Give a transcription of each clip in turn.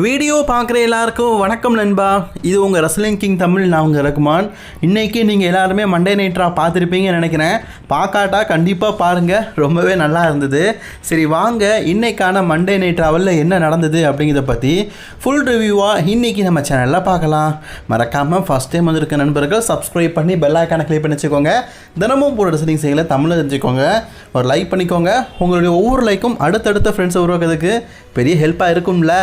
Video பார்க்குற எல்லாருக்கும் வணக்கம் நண்பா. இது உங்கள் ரெஸ்லிங் கிங் தமிழ். நான் உங்கள் ரகுமான். இன்றைக்கி நீங்கள் எல்லாருமே மண்டே நைட்ரா பார்த்துருப்பீங்கன்னு நினைக்கிறேன். பார்க்காட்டா கண்டிப்பாக பாருங்கள், ரொம்பவே நல்லா இருந்தது. சரி வாங்க, இன்றைக்கான மண்டே நைட்ராவில் என்ன நடந்தது அப்படிங்கிறத பற்றி ஃபுல் ரிவ்யூவாக இன்றைக்கி நம்ம சேனலில் பார்க்கலாம். மறக்காமல் ஃபஸ்ட் டைம் வந்திருக்க நண்பர்கள் சப்ஸ்கிரைப் பண்ணி பெல் ஐக்கானை கிளிக் பண்ணி வச்சுக்கோங்க. தினமும் போகிற ரெஸ்லிங் செய்யலை தமிழில் தெரிஞ்சுக்கோங்க. ஒரு லைக் பண்ணிக்கோங்க. உங்களுடைய ஒவ்வொரு லைக்கும் அடுத்தடுத்த ஃப்ரெண்ட்ஸை உருவாக்குறதுக்கு பெரிய ஹெல்ப்பாக இருக்கும்ல.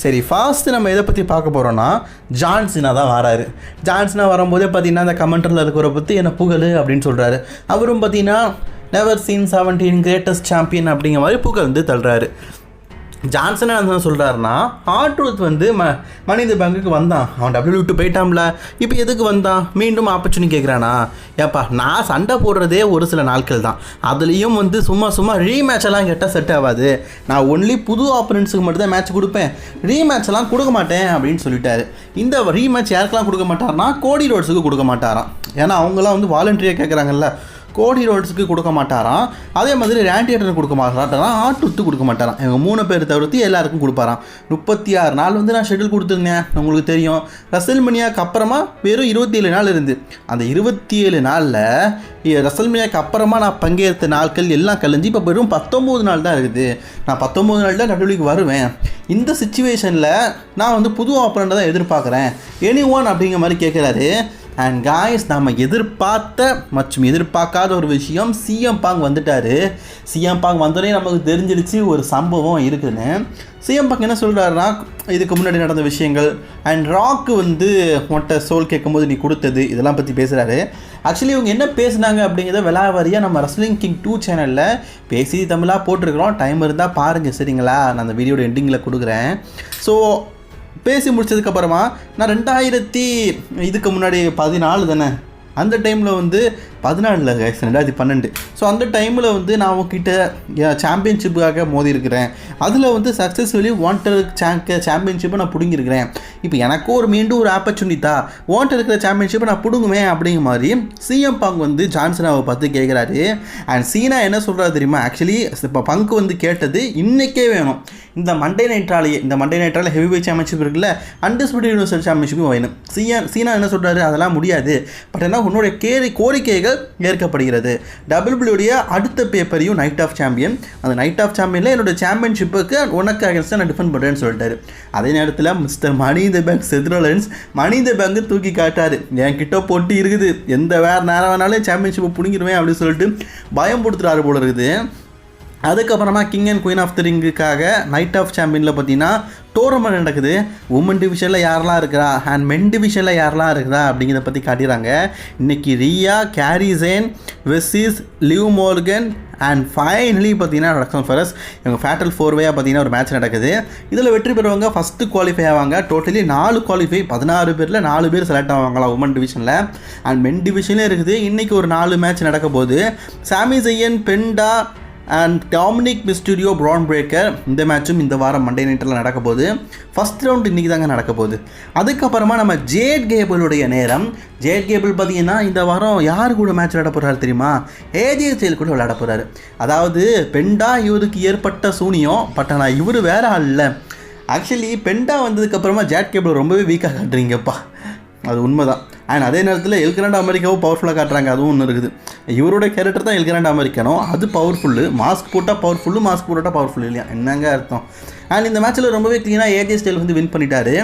சரி, ஃபாஸ்ட்டு நம்ம எதை பற்றி பார்க்க போகிறோன்னா, ஜான் சீனா தான் வராரு. ஜான் சீனா வரும்போதே பார்த்தீங்கன்னா அந்த கமெண்ட்டரில் இருக்கிற பற்றி என்ன புகழ் அப்படின்னு சொல்கிறாரு. அவரும் பார்த்தீங்கன்னா நெவர் சீன் 17 கிரேட்டஸ்ட் சாம்பியன் அப்படிங்கிற மாதிரி புகழ் வந்து தள்ளுறாரு. ஜான்சனா என்ன சொல்கிறாருன்னா, ஆர்ட்ரூத் வந்து மணி இந்த பேங்குக்கு வந்தான், அவன் டபிள்யூ விட்டு போயிட்டான்ல, இப்போ எதுக்கு வந்தான், மீண்டும் ஆப்பர்ச்சுனிட்டி கேட்குறானா? ஏப்பா, நான் சண்டை போடுறதே ஒரு சில நாட்கள் தான், அதுலேயும் வந்து சும்மா ரீமேட்செல்லாம் கேட்டால் செட் ஆகாது. நான் ஒன்லி புது ஆப்பனன்ஸுக்கு மட்டும் தான் மேட்ச் கொடுப்பேன், ரீமேட்செல்லாம் கொடுக்க மாட்டேன் அப்படின்னு சொல்லிட்டாரு. இந்த ரீமேட்ச் யாருக்கெல்லாம் கொடுக்க மாட்டார்னா, கோடி ரோட்ஸுக்கு கொடுக்க மாட்டாராம். ஏன்னா அவங்களாம் வந்து வாலண்டரியாக கேட்குறாங்கல்ல. கோடி ரோட்ஸுக்கு கொடுக்க மாட்டாராம். அதே மாதிரி ரேண்டியேட்டருக்கு கொடுக்க மாட்டாராம், ஆர்ட்ரூத்து கொடுக்க மாட்டாராம். இவங்க 3 பேர் தவிர்த்து எல்லாருக்கும் கொடுப்பாராம். 36 நாள் வந்து நான் ஷெட்யூல் கொடுத்துருந்தேன், உங்களுக்கு தெரியும். ரெசல்மேனியாவுக்கு அப்புறமா வெறும் 27 நாள் இருந்து, அந்த 27 நாளில் ரெசல்மேனியாவுக்கு அப்புறமா நான் பங்கேற்ற நாட்கள் எல்லாம் கழிஞ்சு இப்போ வெறும் 19 நாள் தான் இருக்குது. நான் 19 நாள் தான் நடுவுக்கு வருவேன். இந்த சிச்சுவேஷனில் நான் வந்து புது ஆப்பரண்ட்டை தான் எதிர்பார்க்குறேன், எனி ஒன் அப்படிங்கிற மாதிரி கேட்குறாரு. அண்ட் காய்ஸ், நம்ம எதிர்பார்த்த மற்றும் எதிர்பார்க்காத ஒரு விஷயம், சிஎம் பாங் வந்துட்டார். சிஎம் பாங் வந்தோடனே நமக்கு தெரிஞ்சிடுச்சு ஒரு சம்பவம் இருக்குதுன்னு. சிஎம் பாங் என்ன சொல்கிறாருன்னா, இதுக்கு முன்னாடி நடந்த விஷயங்கள் அண்ட் ராக்கு வந்து மொட்டை சோல் கேட்கும்போது நீ கொடுத்தது, இதெல்லாம் பற்றி பேசுகிறாரு. ஆக்சுவலி இவங்க என்ன பேசுனாங்க அப்படிங்கிறத விலாவாரியாக நம்ம ரெஸ்லிங் கிங் 2 சேனலில் பேசி தமிழாக போட்டிருக்கிறோம். டைம் இருந்தால் பாருங்கள், சரிங்களா? நான் அந்த வீடியோட எண்டிங்கில் கொடுக்குறேன். ஸோ பேசி முடிச்சதுக்கப்புறமா நான் 2000 இதுக்கு முன்னாடி 14 தானே, அந்த டைமில் வந்து 14 கைஸ், 2012. ஸோ அந்த டைமில் வந்து நான் உங்ககிட்ட சாம்பியன்ஷிப்புக்காக மோதி இருக்கிறேன். அதில் வந்து சக்ஸஸ்ஃபுல்லி வாண்டர் சாம்பியன்ஷிப்பை நான் பிடுங்கிருக்கிறேன். இப்போ எனக்கும் மீண்டும் ஒரு ஆப்பர்ச்சுனிட்டி தான், வாண்டர் இருக்கிற சாம்பியன்ஷிப்பை நான் பிடுங்குவேன் அப்படிங்கிற மாதிரி சிஎம் பங்க் வந்து ஜான்சனாவை பார்த்து கேட்குறாரு. அண்ட் சீனா என்ன சொல்கிறாரு தெரியுமா? ஆக்சுவலி இப்போ பங்க் வந்து கேட்டது இன்றைக்கே வேணும், இந்த மண்டே நைட்ரால் ஹெவி வெயிட் சாம்பியன்ஷிப் இருக்குல்ல, அன்டிஸ்பியூட்டட் யூனிவர்சல் சாம்பியன்ஷிப்பும் வேணும். சீனா என்ன சொல்கிறாரு, அதெல்லாம் முடியாது, பட் என்ன உன்னோட கோரிக்கைகள் ஏற்கப்படுகிறது. டபிள்யூடைய அடுத்த பேப்பரையும் நைட் ஆஃப் சாம்பியன், அந்த நைட் ஆஃப் சாம்பியனில் என்னோட சாம்பியன்ஷிப்புக்கு உனக்கு அகேன்ஸ்டாக நான் டிஃபெண்ட் பண்ணுறேன்னு சொல்லிட்டாரு. அதே நேரத்தில் மிஸ்டர் மணி இந்த பேங்க் செத்ரோலன்ஸ் மணி இந்த பேங்கு தூக்கி காட்டாரு. என்கிட்ட போட்டி இருக்குது, எந்த வேறு நேரம் வேணாலும் சாம்பியன்ஷிப்பை பிடிங்கிடுவேன் அப்படின்னு சொல்லிட்டு பயம் கொடுத்துட்டாரு போல இருக்குது. அதுக்கப்புறமா king and queen of the ரிங்குக்காக நைட் ஆஃப் சாம்பியனில் பார்த்தீங்கன்னா டோர்னமெண்ட் நடக்குது. உமன் டிவிஷனில் யாரெல்லாம் இருக்கிறா அண்ட் மென் டிவிஷனில் யாரெல்லாம் இருக்கிறா அப்படிங்கிறத பற்றி காட்டிடுறாங்க. இன்றைக்கி ரியா கேரிசேன் versus Liv Morgan and finally பார்த்தீங்கன்னா ரக்ஸன் ஃபெரஸ், இவங்க ஃபேட்டல் 4-வேயாக பார்த்தீங்கன்னா ஒரு மேட்ச் நடக்குது. இதில் வெற்றி பெறுவங்க ஃபஸ்ட்டு குவாலிஃபை ஆவாங்க. டோட்டலி 4 குவாலிஃபை, 16 பேரில் 4 பேர் செலக்ட் ஆவாங்களா உமன் டிவிஷனில். அண்ட் மென் டிவிஷன்லேயும் இருக்குது. இன்றைக்கி ஒரு 4 மேட்ச் நடக்க போகுது. Sami Zayn, Penta and Dominik Mysterio, Bron Breakker, இந்த மேட்சும் இந்த வாரம் மண்டே நைட்டில் நடக்க போகுது. ஃபஸ்ட் ரவுண்ட் இன்றைக்கி தாங்க நடக்க போகுது. அதுக்கப்புறமா நம்ம ஜேட் கேபிளுடைய நேரம். ஜேட் கேபிள் பார்த்தீங்கன்னா இந்த வாரம் யார் கூட மேட்ச் விளையாட போகிறாரு தெரியுமா? ஏஜே ஸ்டைல் கூட விளையாட போகிறாரு. அதாவது பெண்டா இவருக்கு ஏற்பட்ட சூனியம், பட் ஆனால் இவர் வேறு ஆள் இல்லை. ஆக்சுவலி பெண்டா வந்ததுக்கப்புறமா ஜேட் கேபிள் ரொம்பவே வீக்காக காட்டுறீங்கப்பா, அது உண்மைதான். அண்ட் அதே நேரத்தில் எல் கிராண்ட் அமெரிக்காவும் பவர்ஃபுல்லாக காட்டுறாங்க, அதுவும் ஒன்று இருக்குது. இவரோட கேரக்டர் தான் எல் கிராண்ட் அமெரிக்கானோ, அது பவர்ஃபுல்லு. மாஸ்க் போட்டால் பவர்ஃபுல்லு, மாஸ்க் போட்டால் பவர்ஃபுல் இல்லையா, என்னங்க அர்த்தம்? அண்ட் இந்த மேட்ச்சில் ரொம்பவே க்ளீனாக ஏஜே ஸ்டைல் வந்து வின் பண்ணிட்டாரு.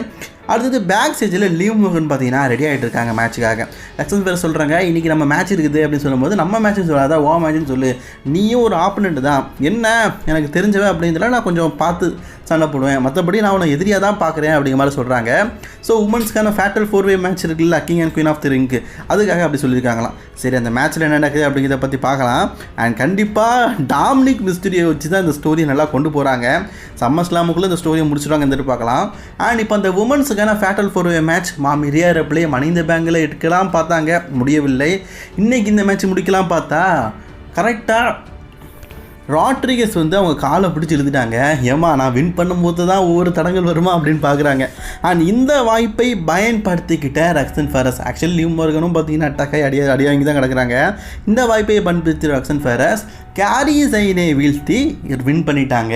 அடுத்தது பேக் ஸ்டேஜில் லீவ் மோகன் பார்த்தீங்கன்னா ரெடி ஆகிட்டு இருக்காங்க மேட்சுக்காக. லக்ஷன் பேர் சொல்கிறாங்க, இன்றைக்கி நம்ம மேட்ச் இருக்குது அப்படின்னு சொல்லும்போது, நம்ம மேட்ச்னு சொல்லாத ஓ மேட்ச்னு சொல்லு, நீயும் ஒரு ஆப்பனண்ட் தான், என்ன எனக்கு தெரிஞ்சவன் அப்படின்றத நான் கொஞ்சம் பார்த்து சண்டை போடுவேன், மற்றபடி நான் உன்னை எதிரியாக தான் பார்க்குறேன் அப்படிங்கிற மாதிரி சொல்கிறாங்க. ஸோ உமன்ஸ்க்கான ஃபேட்டல் 4-வே மேட்ச் இருக்குல்ல, king and queen of the ring, அதுக்காக அப்படி சொல்லியிருக்காங்களாம். சரி, அந்த மேட்ச்சில் என்ன நடக்குது அப்படிங்கிறத பற்றி பார்க்கலாம். அண்ட் கண்டிப்பாக டாமினிக் மிஸ்டீரியோ வச்சு தான் இந்த ஸ்டோரியை நல்லா கொண்டு போகிறாங்க. சம்மர் ஸ்லாமுக்குள்ளே இந்த ஸ்டோரியை முடிச்சுடுவாங்க எதிர்பார்க்கலாம். அண்ட் இப்போ அந்த உமன்ஸுக்கான ஃபேட்டல் 4-வே மேட்ச் மாமி ரியா ரெப்ளே மணி இந்த பேங்கில் எடுக்கலாம் பார்த்தாங்க, முடியவில்லை. இன்றைக்கி இந்த மேட்ச் முடிக்கலாம் பார்த்தா கரெக்டாக ராட்ரிகஸ் வந்து அவங்க காலை பிடிச்சி எழுதிட்டாங்க. ஏமா நான் வின் பண்ணும்போது தான் ஒவ்வொரு தடங்கள் வருமா அப்படின்னு பார்க்குறாங்க. அண்ட் இந்த வாய்ப்பை பயன்படுத்திக்கிட்ட ரக்ஸன் ஃபெரஸ், ஆக்சுவலி லிவ் மோர்கனும் பார்த்தீங்கன்னா அட்டாக்காய் அடி வாங்கி தான் கிடக்குறாங்க. இந்த வாய்ப்பை பயன்படுத்தி ரக்ஸன் ஃபெரஸ் கேரி ஜைனை வீழ்த்தி வின் பண்ணிட்டாங்க.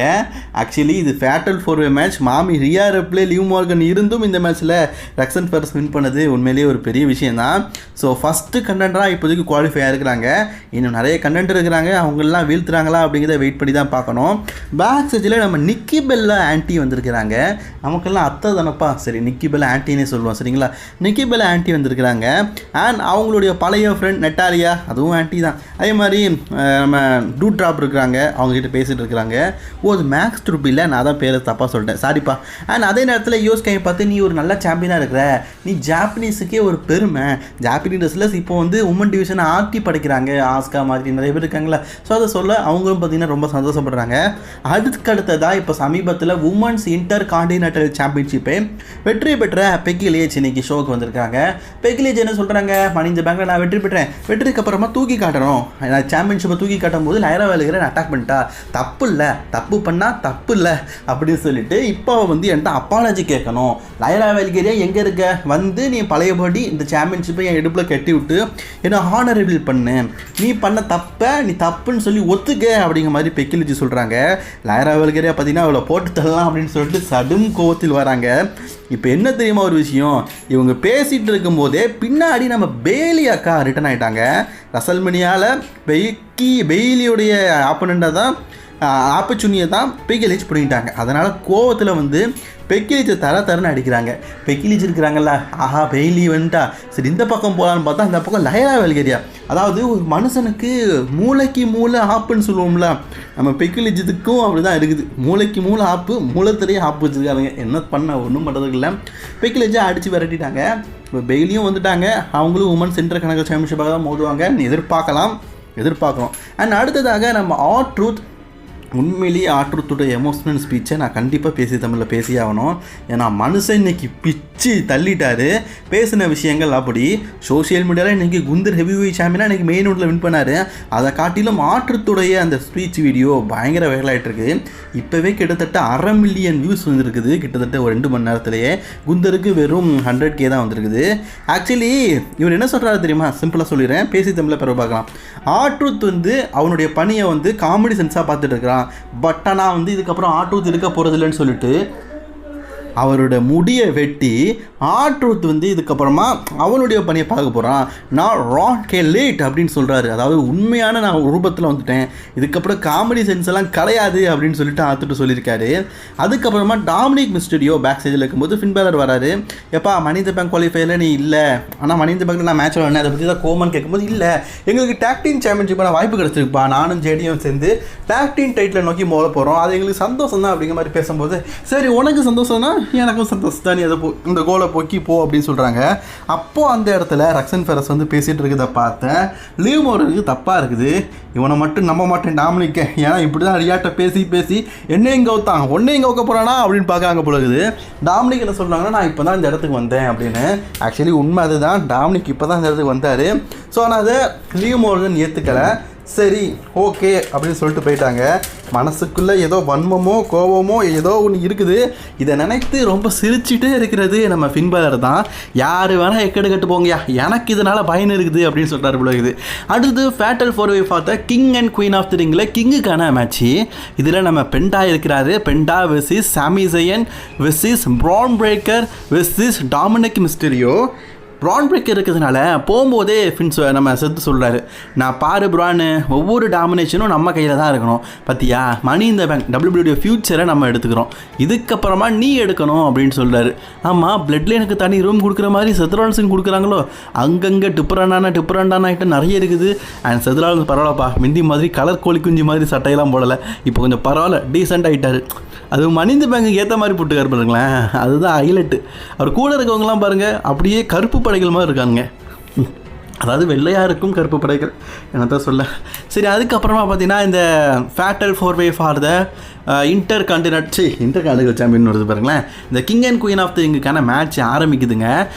ஆக்சுவலி இது ஃபேட்டல் 4-way மேட்ச். மாமி ரியா ரெப்லே, லிவ் மார்கன் இருந்தும் இந்த மேட்ச்சில் ரக்ஸன் ஃபெரஸ் வின் பண்ணது உண்மையிலேயே ஒரு பெரிய விஷயம் தான். ஸோ ஃபஸ்ட்டு கண்டென்டராக இப்போதைக்கு குவாலிஃபை ஆகிருக்கிறாங்க. இன்னும் நிறைய கண்டென்ட் இருக்கிறாங்க. அவங்களெலாம் வீழ்த்துறாங்களா அப்படிங்கிறத வெயிட் பண்ணி தான் பார்க்கணும். பேக் ஸ்டேஜில் நம்ம நிக்கி பெல்லா ஆன்ட்டி வந்திருக்கிறாங்க. நமக்கெல்லாம் அத்தை தானப்பா, சரி நிக்கி பெல்லா ஆன்ட்டினே சொல்லுவோம் சரிங்களா. நிக்கி பெல்லா ஆன்ட்டி வந்திருக்கிறாங்க. அண்ட் அவங்களுடைய பழைய ஃப்ரெண்ட் நெட்டாலியா, அதுவும் ஆன்ட்டி தான். அதே மாதிரி நம்ம டூட் ட்ராப் இருக்கிறாங்க, அவங்ககிட்ட பேசிகிட்டு இருக்கிறாங்க. அது மேக்ஸ் ட்ரூப் இல்லை, நான் தான் பேரை தப்பாக சொல்லிட்டேன், சாரிப்பா. அண்ட் அதே நேரத்தில் யோஸ்கை பார்த்து நீ ஒரு நல்ல சாம்பியனாக இருக்கிற, நீ ஜாப்பனீஸுக்கே ஒரு பெருமை. ஜாப்பனீஸ் ரெஸ்லர்ஸ் இப்போ வந்து உமன் டிவிஷனை ஆட்டி படைக்கிறாங்க, ஆஸ்கா மாதிரி நிறைய பேர் இருக்காங்களா. ஸோ அதை சொல்ல அவங்களும் பார்த்தீங்கன்னா ரொம்ப சந்தோஷப்படுறாங்க. அடுத்ததாக இப்போ சமீபத்தில் உமன்ஸ் இன்டர் கான்டினென்டல் சாம்பியன்ஷிப்பை வெற்றி பெற்ற பெக்கி லிஞ்ச் இன்னைக்கு ஷோக்கு வந்திருக்காங்க. பெக்கி லிஞ்ச் என்ன சொல்கிறாங்க, மணி இந்த பேங்கில் நான் வெற்றி பெற்றேன், வெற்றிக்கு அப்புறமா தூக்கி காட்டணும், நான் சாம்பியன்ஷிப்பை தூக்கி காட்டும் போது லைரா வேல்கரன் அட்டாக் பண்ணிட்டா, தப்பு இல்லை, தப்பு பண்ணால் தப்பு இல்லை அப்படின்னு சொல்லிட்டு இப்போ வந்து என்கிட்ட அப்பாலஜி கேட்கணும். லைரா வேல்கரியா எங்கே இருக்க, வந்து நீ பழையபடி இந்த சாம்பியன்ஷிப்பை என் இடுப்பில் கட்டி விட்டு என்ன ஹானரபிள் பண்ணு, நீ பண்ண தப்பை நீ தப்புன்னு சொல்லி ஒத்துக்க அப்படிங்கிற மாதிரி பெக்கி லிஞ்ச் சொல்கிறாங்க. லைரா வேல்கரியா பார்த்தீங்கன்னா அவளை போட்டு தரலாம் அப்படின்னு சொல்லிட்டு சடும் கோவத்தில் வராங்க. இப்போ என்ன தெரியுமா ஒரு விஷயம், இவங்க பேசிகிட்டு இருக்கும்போதே பின்னாடி நம்ம பெய்லி அக்கா ரிட்டர்ன் ஆகிட்டாங்க. ரசல்மனியாவில் பெய்லியுடைய ஆப்பனண்ட்டாக தான் ஆப்பர்ச்சுனியை தான் பெக்கி லிஞ்ச் பண்ணிட்டாங்க. அதனால் கோவத்தில் வந்து பெக்கி லிஞ்சை தரன்னு அடிக்கிறாங்க. பெக்கி லிஞ்ச் இருக்கிறாங்கல்ல, ஆஹா பெய்லி வந்துட்டா, சரி இந்த பக்கம் போகலான்னு பார்த்தா அந்த பக்கம் லைரா வேல்கரியா. அதாவது ஒரு மனுஷனுக்கு மூளைக்கு மூளை ஆப்புன்னு சொல்லுவோம்ல, நம்ம பெக்கி லிஞ்சுக்கும் அப்படி தான் இருக்குது. மூளைக்கு மூளை ஆப்பு, மூளைத்திரையே ஆப்பு வச்சுருக்காங்க. என்ன பண்ண ஒன்றும் பண்ணுறதுக்கு இல்லை. பெக்கி லிஞ்சை அடித்து விரட்டிட்டாங்க. இப்போ பெய்லியும் வந்துட்டாங்க. அவங்களும் உமன் சென்டர் கணக்கு சாம்பியன்ஷிப்பாக தான் மோதுவாங்க, எதிர்பார்க்கலாம். அண்ட் அடுத்ததாக நம்ம R-Truth, உண்மையிலேயே R-Truth எமோஷனல் ஸ்பீச்சை நான் கண்டிப்பாக தமிழில் பேசி ஆகணும். ஏன்னா மனுஷன் இன்னைக்கு பிச்சு தள்ளிட்டார். பேசின விஷயங்கள் அப்படி சோஷியல் மீடியாவில் இன்றைக்கி குந்தர் ஹெவிவெயிட் சாம்பியனாக இன்றைக்கி மெயின் ரோட்டில் வின் பண்ணார். அதை காட்டிலும் R-Truth அந்த ஸ்பீச் வீடியோ பயங்கர வைரலாகிட்டுருக்கு. இப்போவே கிட்டத்தட்ட 1/2 மில்லியன் வியூஸ் வந்துருக்குது, கிட்டத்தட்ட ஒரு 2 மணி நேரத்துலேயே. குந்தருக்கு வெறும் 100K தான் வந்திருக்குது. ஆக்சுவலி இவர் என்ன சொல்கிறாரு தெரியுமா, சிம்பிளாக சொல்லிடுறேன், பேசி தமிழில் பிறகு பார்க்கலாம். R-Truth வந்து அவனுடைய பணியை வந்து காமெடி சென்ஸாக பார்த்துட்டு இருக்கிறான். பட் ஆனால் வந்து இதுக்கப்புறம் R-Truth இருக்க போகிறது இல்லைன்னு சொல்லிட்டு அவரோட முடியை வெட்டி R-Truth வந்து இதுக்கப்புறமா அவனுடைய பணியை பார்க்க போகிறான். நான் ரான் கெல்லேட் அப்படின்னு சொல்கிறாரு. அதாவது உண்மையான நான் ரூபத்தில் வந்துட்டேன், இதுக்கப்புறம் காமெடி சென்ஸ் எல்லாம் கிடையாது அப்படின்னு சொல்லிட்டு R-Truth சொல்லியிருக்காரு. அதுக்கப்புறமா டாமினிக் மிஸ்டீரியோ பேக் ஸ்டேஜில் இருக்கும்போது ஃபின் பேலர் வராரு. எப்பா மணி இந்த பேங்க் குவாலிஃபைல நீ இல்லை, ஆனால் மணி இந்த பேங்கில் நான் மேட்ச் விளையாடுனேன், அதை பற்றி தான் கோமன் கேட்கும்போது இல்லை எங்களுக்கு டாக் டீம் சாம்பியன்ஷிப்பான வாய்ப்பு கிடச்சிருக்குப்பா, நானும் ஜேடியும் சேர்ந்து டாக் டீம் டைட்டில் நோக்கி மோத போகிறோம், அது எங்களுக்கு சந்தோஷம் தான் அப்படிங்கிற மாதிரி பேசும்போது, சரி உனக்கு சந்தோஷம்னா எனக்கும் சந்தோஷம் தான், நீ அதை இந்த கோலை போக்கி போ அப்படின்னு சொல்கிறாங்க. அப்போது அந்த இடத்துல ரக்ஸன் ஃபெரஸ் வந்து பேசிகிட்டு இருக்கிறத பார்த்தேன். லிவ் மார்கனுக்கு தப்பாக இருக்குது, இவனை மட்டும் நம்ப மாட்டேன் டாமினிக்க, ஏன்னா இப்படி தான் ரியாட்ட பேசி என்னையும் கவுத்தான் ஒன்னையும் கவுக்க போகிறானா அப்படின்னு பார்க்குறாங்க போல இருக்குது. டாமினிக் என்ன சொல்கிறாங்கன்னா, நான் இப்போ தான் இந்த இடத்துக்கு வந்தேன் அப்படின்னு. ஆக்சுவலி உண்மை அதுதான், டாமினிக் இப்போ தான் இந்த இடத்துக்கு வந்தார். ஸோ ஆனால் அதை லிவ் மார்கன் ஏற்றுக்கலை. சரி ஓகே அப்படின்னு சொல்லிட்டு போயிட்டாங்க. மனசுக்குள்ளே ஏதோ வன்மமோ கோபமோ ஏதோ ஒன்று இருக்குது. இதை நினைத்து ரொம்ப சிரிச்சுட்டே இருக்கிறது நம்ம ஃபின் பேலர் தான். யார் வேணால் எக்கெடு கட்டு போங்கயா, எனக்கு இதனால் பயன் இருக்குது அப்படின்னு சொல்கிறாரு போல இருக்குது. அடுத்து ஃபேட்டல் 4-way பார்த்த king and queen of the ரிங்கில் கிங்குக்கான மேட்ச்சு. இதில் நம்ம பெண்டா இருக்கிறாரு. Penta versus Sami Zayn versus Bron Breakker versus Dominik Mysterio. Bron Breakker இருக்கிறதுனால போகும்போதே ஃபின்ஸ் நம்ம செத்து சொல்கிறாரு, நான் பாரு ப்ரான்னு, ஒவ்வொரு டாமினேஷனும் நம்ம கையில் தான் இருக்கணும், பார்த்தியா மணி இந்த பேங்க் WWE ஃபியூச்சரை நம்ம எடுத்துக்கிறோம், இதுக்கப்புறமா நீ எடுக்கணும் அப்படின்னு சொல்கிறாரு. ஆமாம் பிளட்ல எனக்கு தனி ரூம் கொடுக்குற மாதிரி செத்ரால்ஸுக்கு கொடுக்குறாங்களோ, அங்கங்கே டிஃப்ரெண்டான ஐட்டம் நிறைய இருக்குது. அண்ட் செத்ரால்ஸ் பரவாயில்லப்பா, மிந்தி மாதிரி கலர் கோழி குஞ்சு மாதிரி சட்டையெல்லாம் போடலை, இப்போ கொஞ்சம் பரவாயில்ல டீசெண்ட் ஆகிட்டார். அது மணிந்த பேங்குக்கு ஏற்ற மாதிரி போட்டுக்காரு பாருங்களேன், அதுதான் ஹைலைட்டு. அவர் கூட இருக்கவங்கலாம் பாருங்கள் அப்படியே கருப்பு படைகள் மாதிரி இருக்காங்க, அதாவது வெள்ளையாக இருக்கும் கருப்பு படைகள் என்னத்தான் சொல்ல. சரி அதுக்கப்புறமா பார்த்தீங்கன்னா இந்த fatal 4-way for the intercontinental champion வருது பாருங்களேன். இந்த king and queen of the ரிங்குக்கான மேட்ச் ஆரம்பிக்குதுங்க.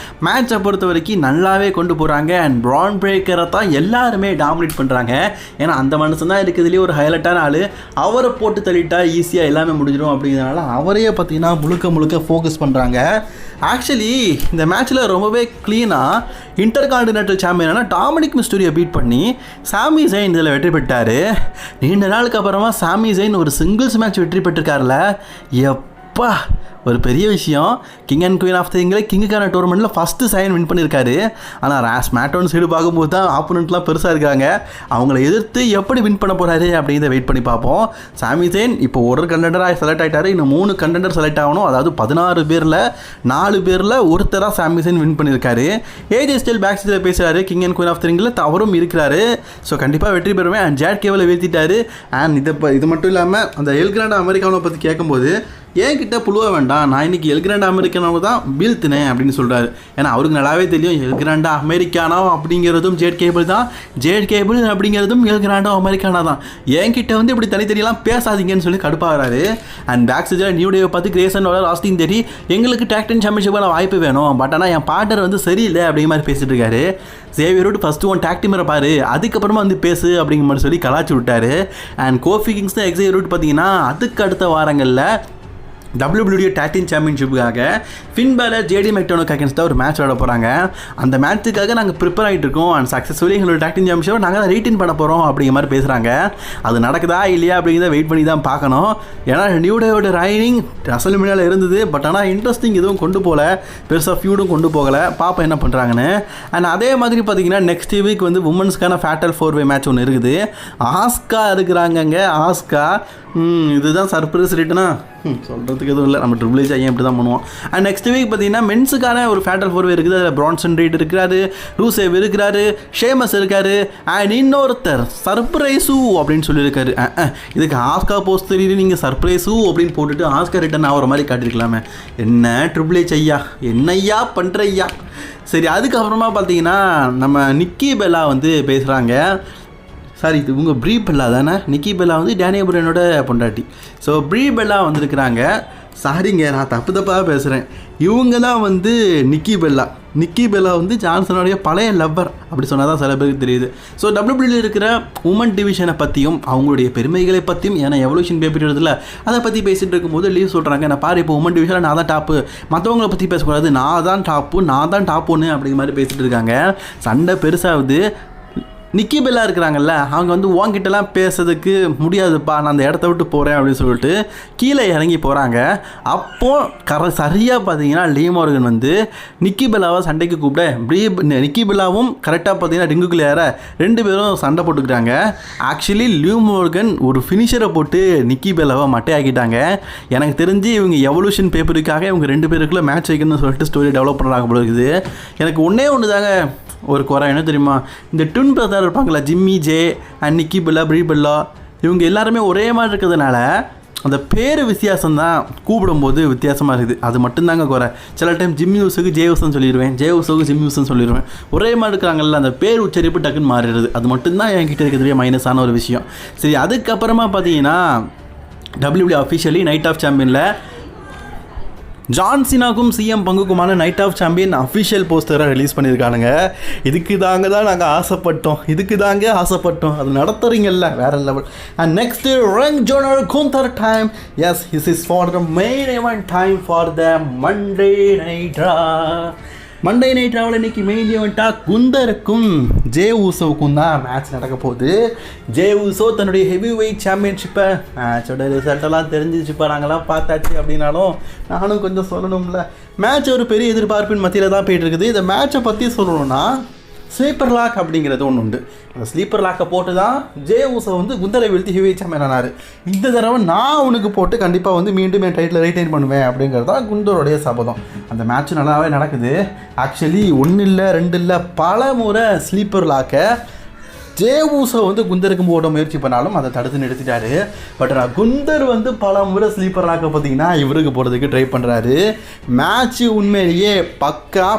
மேட்சை பொறுத்த வரைக்கும் நல்லாவே கொண்டு போகிறாங்க. அண்ட் பிரான் பிரேக்கரை தான் எல்லாருமே டாமினேட் பண்ணுறாங்க. ஏன்னா அந்த மனுஷன் தான் இருக்கிறதுலேயே ஒரு ஹைலைட்டான ஆள். அவரை போட்டு தள்ளிட்டா ஈஸியாக எல்லாமே முடிஞ்சிடும் அப்படிங்கிறனால அவரையே பார்த்தீங்கன்னா முழுக்க ஃபோக்கஸ் பண்ணுறாங்க. ஆக்சுவலி இந்த மேட்ச்சில் ரொம்பவே க்ளீனாக இன்டர் கான்டினென்டல் சாம்பியனான டாமினிக் மிஸ்டீரியோ பீட் பண்ணி சாமி ஜெயின் இதில் வெற்றி பெற்றார். நீண்ட நாளுக்கு அப்புறமா சாமி ஜெயின் ஒரு சிங்கிள்ஸ் மேட்ச் வெற்றி பெற்றிருக்காருல, எப்பா ஒரு பெரிய விஷயம். King and queen of the ரிங்கில் கிங்குக்கான டோர்னமெண்ட்டில் ஃபஸ்ட்டு சைன் வின் பண்ணியிருக்காரு. ஆனால் ஸ்மாக்டவுன் சைடு பார்க்கும்போது தான் ஆப்போனண்ட்லாம் பெருசாக இருக்காங்க. அவங்கள எதிர்த்து எப்படி வின் பண்ண போகிறாரு அப்படிங்கிறத வெயிட் பண்ணி பார்ப்போம். சாமி ஜெயின் இப்போ ஒரு கண்டெண்டராக செலக்ட் ஆகிட்டார். இன்னும் 3 கண்டெண்டர் செலக்ட் ஆகணும். அதாவது 16 பேரில் 4 பேரில் ஒருத்தராக சாமி ஜெயின் வின் பண்ணியிருக்காரு. ஏஜே ஸ்டைல் பேக் ஸ்டேஜில் பேசுகிறாரு. King and queen of the ரிங்கில் தவறும் இருக்கிறாரு. ஸோ கண்டிப்பாக வெற்றி பெறுவேன். அண்ட் ஜாட் கேவலை வீழ்த்திட்டாரு. அண்ட் இது மட்டும் இல்லாமல் அந்த எல் கிராண்ட் அமெரிக்காவை பற்றி கேட்கும்போது ஏன்கிட்ட புழுவ வேண்டாம், நான் இன்றைக்கி எல் கிராண்ட் அமெரிக்கானோ தான் வீழ்த்தினேன் அப்படின்னு சொல்கிறாரு. ஏன்னா அவருக்கு நல்லாவே தெரியும் எல் கிராண்டா அமெரிக்கானோ அப்படிங்கிறதும் ஜேட் கேபிள் தான், ஜேட் கேபிள் அப்படிங்கிறதும் எல் கிராண்டோ அமெரிக்கானா தான். என்கிட்ட வந்து இப்படி தனித்தனியெல்லாம் பேசாதீங்கன்னு சொல்லி கடுப்பாகிறாரு. அண்ட் பேக் ஸ்டேஜில் நியூ டேவை பார்த்து கிரேசன் ஆஸ்டின் தேடி எங்களுக்கு டேக் டீம் சாம்பியன்ஷிப்பான வாய்ப்பு வேணும், பட் ஆனால் என் பார்ட்னர் வந்து சரியில்லை அப்படிங்கிற மாதிரி பேசிட்டு இருக்காரு. சேவியரோடு ஃபஸ்ட்டு ஒன் டேக் டீமரை பாரு, அதுக்கப்புறமா வந்து பேசு அப்படிங்கிற மாதிரி சொல்லி கலாச்சி விட்டார். அண்ட் கோஃபி கிங்ஸ் தான் எக்ஸைரோடு பார்த்தீங்கன்னா அதுக்கு அடுத்த வாரங்களில் WWE டேக் டீம் சாம்பியன்ஷிப்புக்காக ஃபின் பேலர் ஜேடி மெக்டோனுக்கு அகேன்ஸ்டாக ஒரு மேட்ச் விளையாட போகிறாங்க. அந்த மேட்ச்சுக்காக நாங்கள் ப்ரிப்பேர் ஆகிட்டு இருக்கோம். அண்ட் சக்ஸஸ்ஃபுல்லி எங்களோட டேக் டீம் சாம்பியன்ஷிப்பை நாங்கள் தான் ரீட்டைன் பண்ண போகிறோம் அப்படிங்கிற மாதிரி பேசுகிறாங்க. அது நடக்குதா இல்லையா அப்படிங்கிறத வெயிட் பண்ணி தான் பார்க்கணும். ஏன்னா நியூ டேவோட ரைனிங் ரசல்மேனியாவில் இருந்தது, பட் ஆனால் இன்ட்ரெஸ்டிங் எதுவும் கொண்டு போகல, பெருசாக ஃபியூடும் கொண்டு போகலை. பாப்பா என்ன பண்ணுறாங்கன்னு. அண்ட் அதே மாதிரி பார்த்தீங்கன்னா நெக்ஸ்ட் வீக் வந்து உமன்ஸ்க்கான ஃபேட்டல் 4-way மேட்ச் ஒன்று இருக்குது. ஆஸ்கா இருக்கிறாங்கங்க. ஆஸ்கா இதுதான் சர்ப்ரைஸ் ரேட்டுனா சொல்கிறதுக்கு எதுவும் இல்லை. நம்ம ட்ரிபிள் ஏஜ் ஐயன் இப்படி தான் பண்ணுவோம். அண்ட் நெக்ஸ்ட் வீக் பார்த்தீங்கன்னா மென்ஸுக்கான ஒரு ஃபேட்டல் 4-way இருக்குது. அதில் பிரான்சன் ரீட் இருக்கிறாரு, ரூசேவ் இருக்கிறாரு, ஷேமஸ் இருக்காரு, அண்ட் இன்னொருத்தர் சர்ப்ரைஸு அப்படின்னு சொல்லியிருக்காரு. இதுக்கு ஆஸ்கா போஸ்ட் தெரியுது, நீங்கள் சர்ப்ரைஸு அப்படின்னு போட்டுட்டு ஆஸ்கா ரிட்டர்ன் ஆகிற மாதிரி காட்டியிருக்கலாமே. என்ன ட்ரிபிள் ஏஜ் ஐயா, என்னையா பண்ணுற ஐயா. சரி, அதுக்கப்புறமா பார்த்தீங்கன்னா நம்ம நிக்கி பெல்லா வந்து பேசுகிறாங்க. சாரி, இது உங்கள் ப்ரீ பெல்லா தானே. நிக்கி பெல்லா வந்து டேனியல் பிரையனோட பொண்டாட்டி. ஸோ ப்ரீ பெல்லா வந்திருக்கிறாங்க. சாரிங்க, நான் தப்பாக பேசுகிறேன். இவங்க தான் வந்து நிக்கி பெல்லா வந்து ஜான்சனுடைய பழைய லவ்வர் அப்படி சொன்னால் தான் சில பேருக்கு தெரியுது. ஸோ WWE இருக்கிற உமன் டிவிஷனை பற்றியும் அவங்களுடைய பெருமைகளை பற்றியும், ஏன்னா எவல்யூஷன் பேப்பர் இருக்குதுல்ல, அதை பற்றி பேசிகிட்டு இருக்கும்போது லீவ் சொல்கிறாங்க. நான் பாரு, இப்போ உமன் டிவிஷனில் நான் தான் டாப்பு, மற்றவங்களை பற்றி பேசக்கூடாது, நான் தான் டாப் ஒன்று அப்படிங்கிற மாதிரி பேசிகிட்டு இருக்காங்க. சண்டை பெருசாகுது. நிக்கி பெல்லா இருக்கிறாங்கல்ல, அவங்க வந்து உங்ககிட்டலாம் பேசுறதுக்கு முடியாதுப்பா, நான் அந்த இடத்த விட்டு போகிறேன் அப்படின்னு சொல்லிட்டு கீழே இறங்கி போகிறாங்க. அப்போது சரியாக பார்த்தீங்கன்னா லீ மார்கன் வந்து நிக்கி பெல்லாவை சண்டைக்கு கூப்பிட நிக்கி பெல்லாவும் கரெக்டாக பார்த்தீங்கன்னா ரிங்குக்குள்ளே ஏற 2 பேரும் சண்டை போட்டுக்கிறாங்க. ஆக்சுவலி லீ மார்கன் ஒரு ஃபினிஷரை போட்டு நிக்கி பெல்லாவை மட்டையாக்கிட்டாங்க. எனக்கு தெரிஞ்சு இவங்க எவல்யூஷன் பேப்பருக்காக இவங்க 2 பேருக்குள்ளே மேட்ச் வைக்கணும்னு சொல்லிட்டு ஸ்டோரி டெவலப் பண்ணுறாங்க போல இருக்குது. எனக்கு ஒன்று தாங்க ஒரு குறை என்ன தெரியுமா, இந்த ட்வின் பிரதர் இருப்பாங்களா, Jimmy Jey and Nikki Bella, Brie Bella, இவங்க எல்லாருமே ஒரே மாதிரி இருக்கிறதுனால அந்த பேர் வித்தியாசம்தான், கூப்பிடும்போது வித்தியாசமாக இருக்குது. அது மட்டும்தாங்க குறை. சில டைம் ஜிம்மி யூஸுக்கு ஜே யூஸ்ன்னு சொல்லிடுவேன், ஜே யூஸுக்கு ஜிம்மி யூஸ்ன்னு சொல்லிடுவேன். ஒரே மாதிரி இருக்கிறாங்கல்ல, அந்த பேர் உச்சரிப்பு டக்குன்னு மாறிடுது. அது மட்டும்தான் என்கிட்ட இருக்கிறதுலே மைனஸான ஒரு விஷயம். சரி, அதுக்கப்புறமா பார்த்தீங்கன்னா WWE அஃபிஷியலி நைட் ஆஃப் சாம்பியனில் ஜான் சினாக்கும் சிஎம் பங்குக்குமான நைட் ஆஃப் சாம்பியன் அஃபிஷியல் போஸ்டரை ரிலீஸ் பண்ணியிருக்கானுங்க. இதுக்கு தாங்க தான் நாங்கள் ஆசைப்பட்டோம். அது நடத்துறீங்கல்ல, வேற லெவல். அண்ட் நெக்ஸ்ட் ரங் ஜோனர் Gunther time. Yes, this is for the main event time for the Monday night ராவில் இன்னைக்கு மெயின் ஈவெண்ட்டாக குந்தருக்கும் ஜே ஊசோவுக்கும் தான் மேட்ச் நடக்க போகுது. ஜே ஊசோ தன்னுடைய ஹெவி வெயிட் சாம்பியன்ஷிப்பை மேட்சோட ரிசல்ட்டெல்லாம் தெரிஞ்சிச்சுப்பா, நாங்கள்லாம் பார்த்தாச்சு அப்படின்னாலும் நானும் கொஞ்சம் சொல்லணும்ல. மேட்ச் ஒரு பெரிய எதிர்பார்ப்பின் மத்தியில் தான் போயிட்டுருக்குது. இந்த மேட்சை பற்றி சொல்லணும்னா ஸ்லீப்பர் லாக் அப்படிங்கிறது ஒன்று உண்டு. அந்த ஸ்லீப்பர் லாக்கை போட்டு தான் ஜே ஊசோ வந்து குந்தரை வீழ்த்தி ஹெவி சாம்பியன் ஆனார். இந்த தடவை நான் உனக்கு போட்டு கண்டிப்பாக வந்து மீண்டும் என் டைட்டில் ரிட்டைன் பண்ணுவேன் அப்படிங்கிறது தான் குந்தருடைய சபதம். அந்த மேட்ச் நல்லாவே நடக்குது. ஆக்சுவலி 1 இல்லை 2 இல்லை பல முறை ஸ்லீப்பர் லாக்கை ஜே ஊசோ வந்து குந்தருக்கு போட முயற்சி பண்ணாலும் அதை தடுத்து நிறுத்திட்டாரு. பட் நான் குந்தர் வந்து பல முறை ஸ்லீப்பர் லாக்கை பார்த்தீங்கன்னா இவருக்கு போகிறதுக்கு ட்ரை பண்ணுறாரு. மேட்ச்சு உண்மையிலேயே பக்கா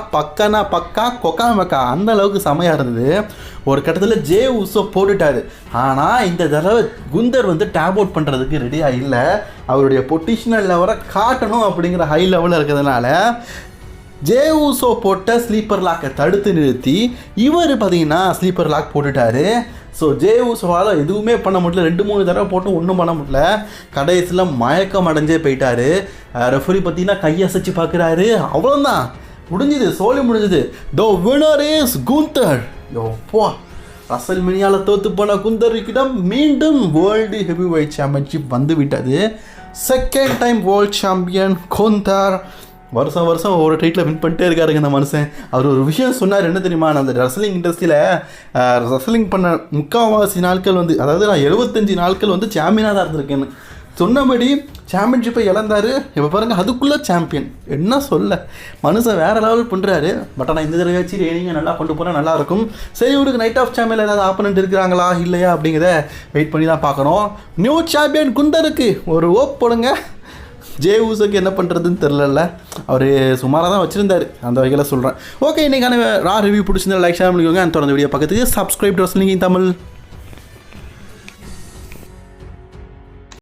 கொக்கா மக்கா அந்த அளவுக்கு செமையாக இருந்தது. ஒரு கட்டத்தில் ஜே ஊசோ போட்டுட்டாரு. ஆனால் இந்த தடவை குந்தர் வந்து டேப் அவுட் பண்ணுறதுக்கு ரெடியாக இல்லை. அவருடைய பொசிஷனல் லெவலை காட்டணும் அப்படிங்கிற ஹை லெவலில் இருக்கிறதுனால ஜே ஊசோ போட்ட ஸ்லீப்பர் லாக்கை தடுத்து நிறுத்தி இவர் பார்த்தீங்கன்னா ஸ்லீப்பர் லாக் போட்டுட்டாரு. ஸோ ஜே ஊசோவால் எதுவுமே பண்ண முடியல. 2-3 தடவை போட்டு ஒன்றும் பண்ண முடியல. கடைசியில் மயக்கம் அடைஞ்சே போயிட்டாரு. ரெஃபரி பார்த்தீங்கன்னா கையசைச்சு பார்க்குறாரு. அவ்வளோதான், முடிஞ்சுது, சோலி முடிஞ்சுது. The winner is Gunther. யோப்பா, ரசல் மினியால் தோற்று போன குந்தருக்கிடம் மீண்டும் வேர்ல்டு ஹெவி வெயிட் சாம்பியன்ஷிப் வந்து விட்டது. Second time world champion Gunder. வருஷம் ஒரு டைட்டில் வின் பண்ணிட்டே இருக்காருங்க இந்த மனுஷன். அவர் ஒரு விஷயம் சொன்னார், என்ன தெரியுமா? நான் அந்த ரெஸ்லிங் இண்டஸ்ட்ரியில் ரெஸ்லிங் பண்ண முக்கால்வாசி நாட்கள் வந்து, அதாவது நான் 75 நாட்கள் வந்து சாம்பியனாக தான் இருந்திருக்கேன்னு சொன்னபடி சாம்பியன்ஷிப்பை இழந்தார். இப்போ பாருங்கள், அதுக்குள்ளே சாம்பியன். என்ன சொல்ல, மனுஷன் வேறு லெவல் பண்ணுறாரு. பட் ஆனால் இந்த தடவையாச்சு ட்ரைனிங்கை நல்லா கொண்டு போனால் நல்லாயிருக்கும். சரி, இவருக்கு நைட் ஆஃப் சாம்பியன் ஏதாவது ஆப்பனண்ட் இருக்கிறாங்களா இல்லையா அப்படிங்கிறத வெயிட் பண்ணி தான் பார்க்கணும். நியூ சாம்பியன் குந்தருக்கு ஒரு ஓப் போடுங்க. ஜே ஊசோக்கு என்ன பண்ணுறதுன்னு தெரில. அவர் சுமாராக தான் வச்சுருந்தார், அந்த வகையில் சொல்கிறேன். ஓகே, இன்றைக்கான ரா ரிவ்யூ பிடிச்சிருந்தா லைக் ஷேர் பண்ணிக்கோங்க. தொடர்ந்து வீடியோ பக்கத்துக்கு subscribe to wrestling king Tamil.